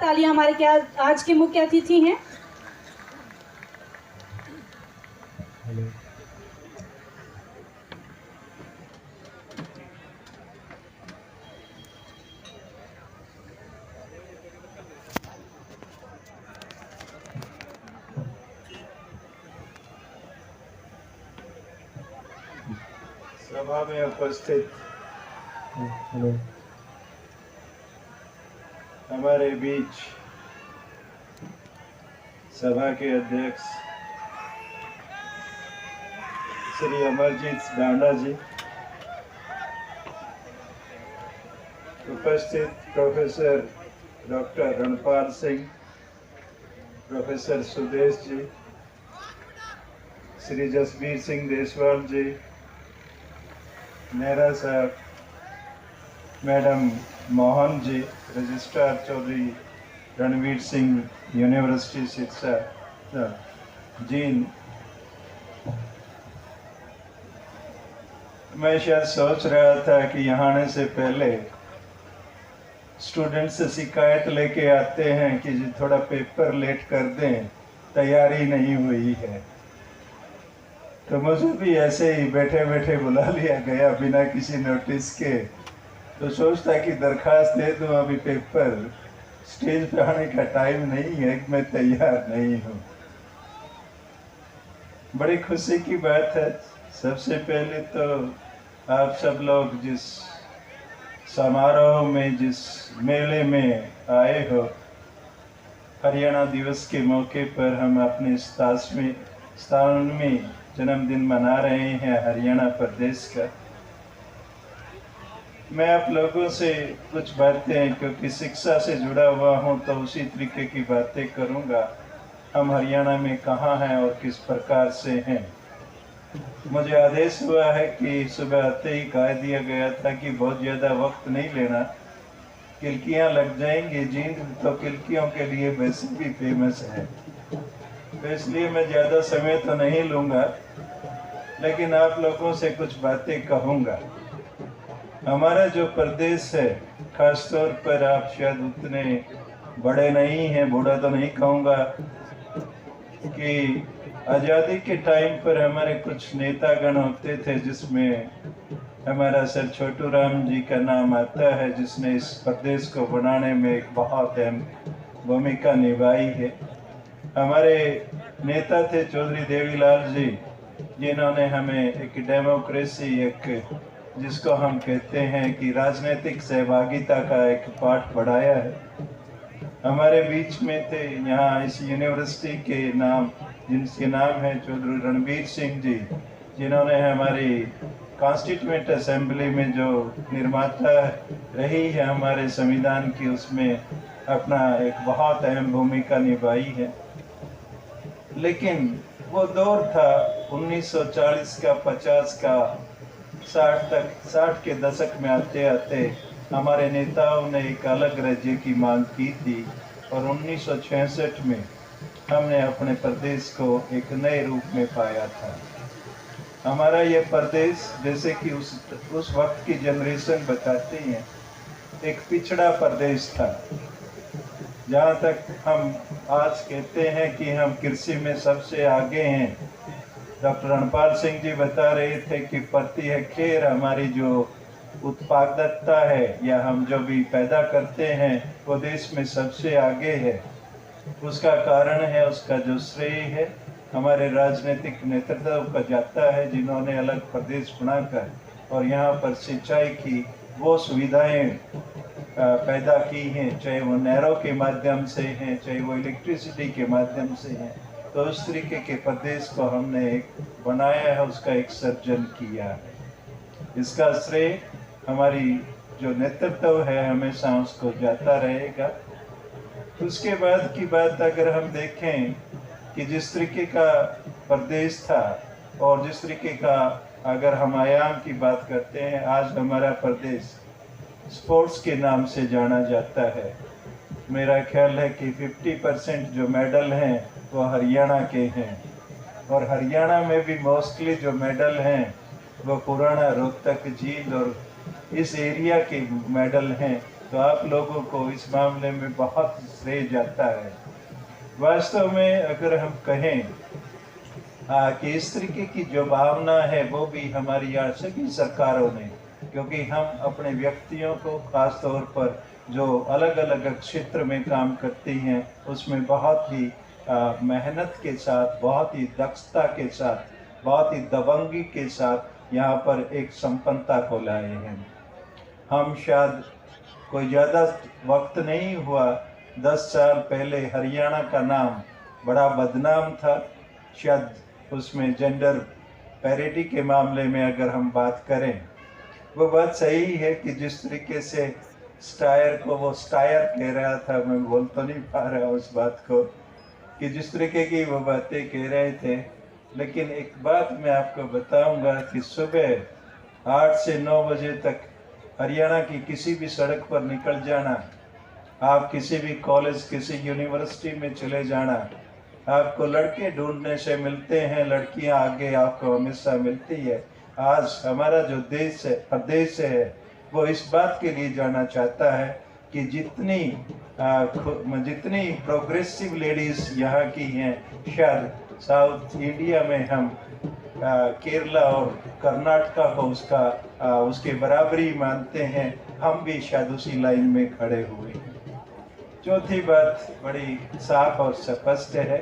तालियां हमारे क्या आज के मुख्य अतिथि हैं। सभा में उपस्थित हमारे बीच सभा के अध्यक्ष श्री अमरजीत डांडा जी, उपस्थित professor doctor Ranpal Singh, professor Sudesh ji, Shri Jasbir Singh Deswal ji, Nehra साहब, madam Mohan ji, registrar Chaudhary Ranbir Singh university शिक्षा जीन। मैं शायद सोच रहा था कि यहाँ आने से पहले स्टूडेंट से शिकायत लेके आते हैं कि जी थोड़ा पेपर लेट कर दें, तैयारी नहीं हुई है। तो मुझे भी ऐसे ही बैठे बैठे बुला लिया गया बिना किसी नोटिस के। तो सोचता कि दरखास्त दे दूं, अभी पेपर स्टेज पे आने का टाइम नहीं है, मैं तैयार नहीं हूँ। बड़ी खुशी की बात है। सबसे पहले तो आप सब लोग जिस समारोह में, जिस मेले में आए हो, हरियाणा दिवस के मौके पर हम अपने 57वें जन्मदिन मना रहे हैं हरियाणा प्रदेश का। मैं आप लोगों से कुछ बातें, क्योंकि शिक्षा से जुड़ा हुआ हूं तो उसी तरीके की बातें करूंगा। हम हरियाणा में कहाँ हैं और किस प्रकार से हैं। मुझे आदेश हुआ है कि सुबह आते ही कह दिया गया था कि बहुत ज़्यादा वक्त नहीं लेना, किलकियाँ लग जाएंगी। जींद तो किलकियों के लिए वैसे भी फेमस है, तो इसलिए मैं ज़्यादा समय तो नहीं लूँगा, लेकिन आप लोगों से कुछ बातें कहूँगा। हमारा जो प्रदेश है, खास तौर पर आप शायद उतने बड़े नहीं हैं, बूढ़ा तो नहीं कहूँगा, कि आज़ादी के टाइम पर हमारे कुछ नेतागण होते थे, जिसमें हमारा सर छोटू राम जी का नाम आता है, जिसने इस प्रदेश को बनाने में एक बहुत अहम भूमिका निभाई है। हमारे नेता थे चौधरी देवीलाल जी, जिन्होंने हमें एक डेमोक्रेसी, एक जिसको हम कहते हैं कि राजनीतिक सहभागिता का एक पाठ पढ़ाया है। हमारे बीच में थे यहाँ इस यूनिवर्सिटी के नाम, जिनके नाम है चौधरी रणवीर सिंह जी, जिन्होंने हमारी कॉन्स्टिट्यूएंट असेंबली में जो निर्माता रही है हमारे संविधान की, उसमें अपना एक बहुत अहम भूमिका निभाई है। लेकिन वो दौर था 1940 का, 50 का, 60 के दशक में आते आते हमारे नेताओं ने एक अलग राज्य की मांग की थी, और 1966 में हमने अपने प्रदेश को एक नए रूप में पाया था। हमारा ये प्रदेश, जैसे कि उस वक्त की जनरेशन बताती है, एक पिछड़ा प्रदेश था। जहाँ तक हम आज कहते हैं कि हम कृषि में सबसे आगे हैं, डॉक्टर रणपाल सिंह जी बता रहे थे कि प्रति हेक्टेयर हमारी जो उत्पादकता है, या हम जो भी पैदा करते हैं, वो देश में सबसे आगे है। उसका कारण है, उसका जो श्रेय है हमारे राजनीतिक नेतृत्व का जाता है, जिन्होंने अलग प्रदेश बनाकर और यहाँ पर सिंचाई की वो सुविधाएं पैदा की हैं, चाहे वो नहरों के माध्यम से हैं, चाहे वो इलेक्ट्रिसिटी के माध्यम से हैं। तो उस तरीके के प्रदेश को हमने एक बनाया है, उसका एक सर्जन किया है। इसका श्रेय हमारी जो नेतृत्व है हमेशा उसको जाता रहेगा। उसके बाद की बात अगर हम देखें कि जिस तरीके का प्रदेश था और जिस तरीके का अगर हम आयाम की बात करते हैं, आज हमारा प्रदेश स्पोर्ट्स के नाम से जाना जाता है। मेरा ख्याल है कि 50% जो मेडल हैं वो हरियाणा के हैं, और हरियाणा में भी मोस्टली जो मेडल हैं वो पुराना रोहतक, जींद और इस एरिया के मेडल हैं। तो आप लोगों को इस मामले में बहुत श्रेय जाता है। वास्तव में अगर हम कहें कि इस तरीके की जो भावना है वो भी हमारी यहाँ सभी सरकारों ने, क्योंकि हम अपने व्यक्तियों को खास तौर पर जो अलग अलग क्षेत्र में काम करती हैं उसमें बहुत ही मेहनत के साथ, बहुत ही दक्षता के साथ, बहुत ही दबंगी के साथ यहाँ पर एक संपन्नता को लाए हैं। हम शायद कोई ज़्यादा वक्त नहीं हुआ, 10 साल पहले हरियाणा का नाम बड़ा बदनाम था। शायद उसमें जेंडर पैरिटी के मामले में अगर हम बात करें, वो बात सही है कि जिस तरीके से स्टायर को वो स्टायर कह रहा था, मैं बोल तो नहीं पा रहा उस बात को, कि जिस तरीके की वो बातें कह रहे थे। लेकिन एक बात मैं आपको बताऊंगा कि सुबह 8 से 9 बजे तक हरियाणा की किसी भी सड़क पर निकल जाना, आप किसी भी कॉलेज, किसी यूनिवर्सिटी में चले जाना, आपको लड़के ढूंढने से मिलते हैं, लड़कियां आगे आपको हमेशा मिलती है। आज हमारा जो देश है, प्रदेश है, वो इस बात के लिए जाना चाहता है कि जितनी प्रोग्रेसिव लेडीज यहाँ की हैं, शायद साउथ इंडिया में हम केरला और कर्नाटका को उसके बराबरी मानते हैं। हम भी शायद उसी लाइन में खड़े हुए हैं। चौथी बात बड़ी साफ और स्पष्ट है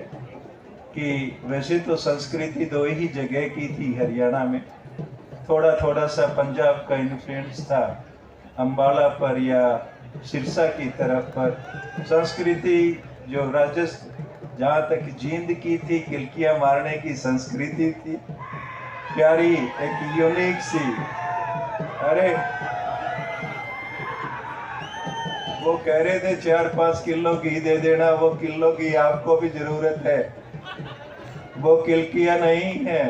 कि वैसे तो संस्कृति 2 ही जगह की थी हरियाणा में, थोड़ा थोड़ा सा पंजाब का इन्फ्लुएंस था अम्बाला पर या सिरसा की तरफ पर। संस्कृति जो जहाँ तक जींद की थी, किलकियाँ मारने की संस्कृति थी, प्यारी एक यूनिक सी। अरे वो कह रहे थे 4-5 किलो घी दे देना, वो किलो की आपको भी जरूरत है, वो किलकियाँ नहीं है।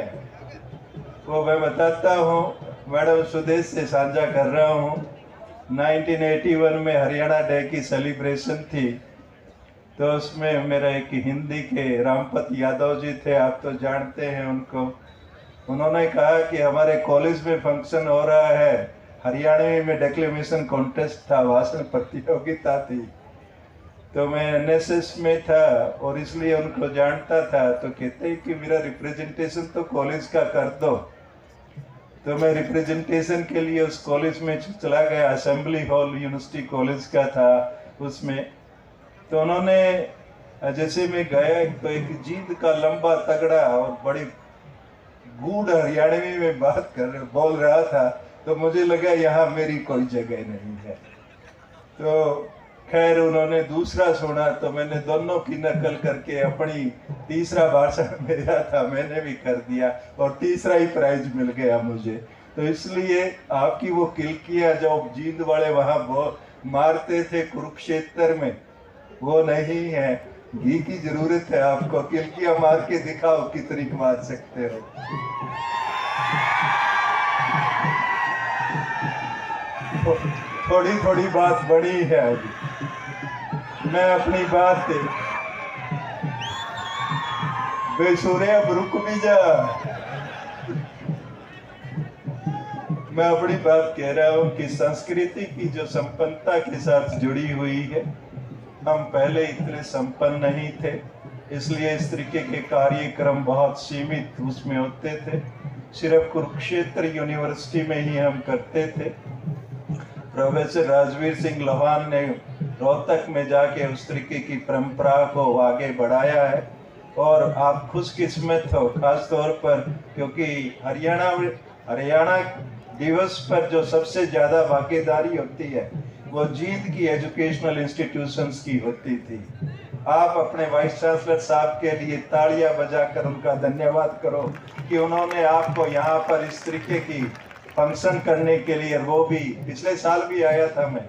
वो मैं बताता हूँ, मैडम सुदेश से साझा कर रहा हूँ। 1981 में हरियाणा डे की सेलिब्रेशन थी, तो उसमें मेरा एक हिंदी के रामपत यादव जी थे, आप तो जानते हैं उनको। उन्होंने कहा कि हमारे कॉलेज में फंक्शन हो रहा है, हरियाणवी में डेक्लेमेशन कॉन्टेस्ट था, भाषण प्रतियोगिता थी, तो मैं एनएसएस में था और इसलिए उनको जानता था। तो कहते हैं कि मेरा रिप्रेजेंटेशन तो कॉलेज का कर दो। तो मैं रिप्रेजेंटेशन के लिए उस कॉलेज में चला गया, असेंबली हॉल यूनिवर्सिटी कॉलेज का था उसमें। तो उन्होंने जैसे मैं गया तो एक जींद का लंबा तगड़ा और बड़ी गूढ़ हरियाणवी में बोल रहा था, तो मुझे लगा यहाँ मेरी कोई जगह नहीं है। तो खैर उन्होंने दूसरा सुना, तो मैंने दोनों की नकल करके अपनी तीसरा भाषण मेरा था, मैंने भी कर दिया और तीसरा ही प्राइज मिल गया मुझे। तो इसलिए आपकी वो किलकियाँ जो जींद वाले वहाँ मारते थे कुरुक्षेत्र में, वो नहीं है। घी की जरूरत है आपको, किलकियाँ मार के दिखाओ कितनी मार सकते हो। थोड़ी थोड़ी बात बड़ी है अभी। मैं अपनी बात बेसुरे अब रुक भी जा। मैं अपनी बात कह रहा हूँ कि संस्कृति की जो संपन्नता के साथ जुड़ी हुई है, हम पहले इतने संपन्न नहीं थे, इसलिए इस तरीके के कार्यक्रम बहुत सीमित उसमें होते थे। सिर्फ कुरुक्षेत्र यूनिवर्सिटी में ही हम करते थे। प्रोफेसर राजवीर सिंह लोहान ने रोहतक में जाके उस तरीके की परंपरा को आगे बढ़ाया है और आप खुशकिस्मत हो, खास तौर पर क्योंकि हरियाणा दिवस पर जो सबसे ज्यादा भागीदारी होती है वो जींद की एजुकेशनल इंस्टीट्यूशंस की होती थी। आप अपने वाइस चांसलर साहब के लिए तालियां बजाकर उनका धन्यवाद करो कि उन्होंने आपको यहाँ पर इस तरीके की फंक्शन करने के लिए, वो भी पिछले साल भी आया था मैं,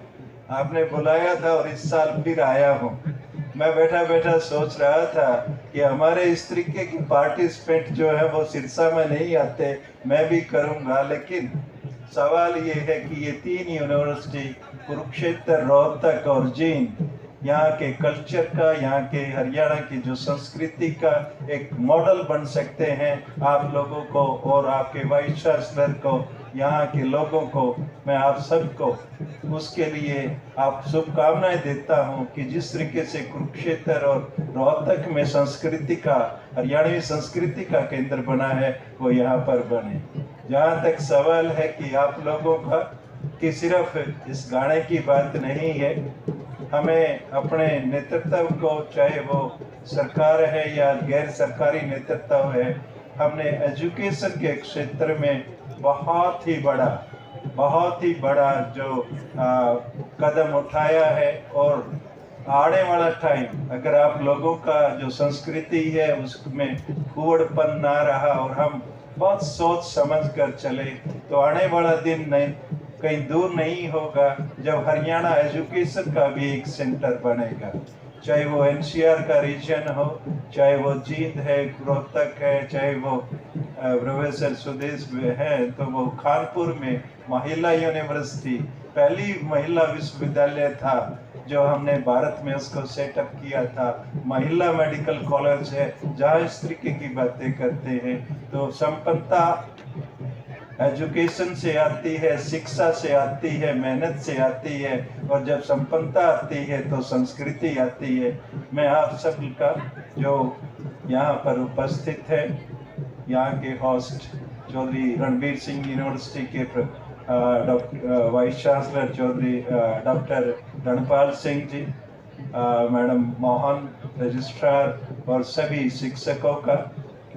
आपने बुलाया था और इस साल फिर आया हूँ। मैं बैठा बैठा सोच रहा था कि हमारे इस तरीके की पार्टिसिपेंट जो है वो सिरसा में नहीं आते, मैं भी करूँगा। लेकिन सवाल ये है कि ये 3 यूनिवर्सिटी कुरुक्षेत्र, रोहतक और जींद यहाँ के कल्चर का, यहाँ के हरियाणा की जो संस्कृति का एक मॉडल बन सकते हैं आप लोगों को और आपके वाइस चांसलर को यहाँ के लोगों को, मैं आप सबको उसके लिए आप शुभकामनाएं देता हूँ कि जिस तरीके से कुरुक्षेत्र और रोहतक में संस्कृति का, हरियाणवी संस्कृति का केंद्र बना है, वो यहाँ पर बने। जहाँ तक सवाल है कि आप लोगों का कि सिर्फ इस गाने की बात नहीं है, हमें अपने नेतृत्व को, चाहे वो सरकार है या गैर सरकारी नेतृत्व है, हमने एजुकेशन के क्षेत्र में बहुत ही बड़ा जो कदम उठाया है। और आने वाला टाइम, अगर आप लोगों का जो संस्कृति है उसमें फूहड़पन ना रहा और हम बहुत सोच समझ कर चले, तो आने वाला दिन नहीं, कहीं दूर नहीं होगा जब हरियाणा एजुकेशन का भी एक सेंटर बनेगा। चाहे वो एनसीआर का रीजन हो, चाहे वो जींद है, रोहतक है, चाहे वो प्रोफेसर सुदेश है, तो वो कानपुर में महिला यूनिवर्सिटी, पहली महिला विश्वविद्यालय था जो हमने भारत में उसको सेटअप किया था। महिला मेडिकल कॉलेज है जहाँ इस तरीके की बातें करते हैं। तो संपन्नता एजुकेशन से आती है, शिक्षा से आती है, मेहनत से आती है, और जब संपन्नता आती है तो संस्कृति आती है। मैं आप सबका जो यहाँ पर उपस्थित है, यहाँ के होस्ट चौधरी रणबीर सिंह यूनिवर्सिटी के vice chancellor Chaudhary doctor Ranpal Singh ji, madam Mohan registrar और सभी शिक्षकों का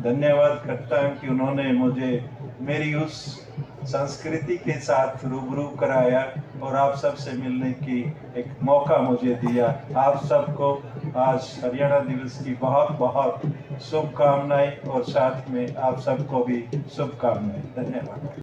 धन्यवाद करता हूँ कि उन्होंने मुझे मेरी उस संस्कृति के साथ रूबरू कराया और आप सबसे मिलने की एक मौका मुझे दिया। आप सबको आज हरियाणा दिवस की बहुत शुभकामनाएं और साथ में आप सबको भी शुभकामनाएं। धन्यवाद।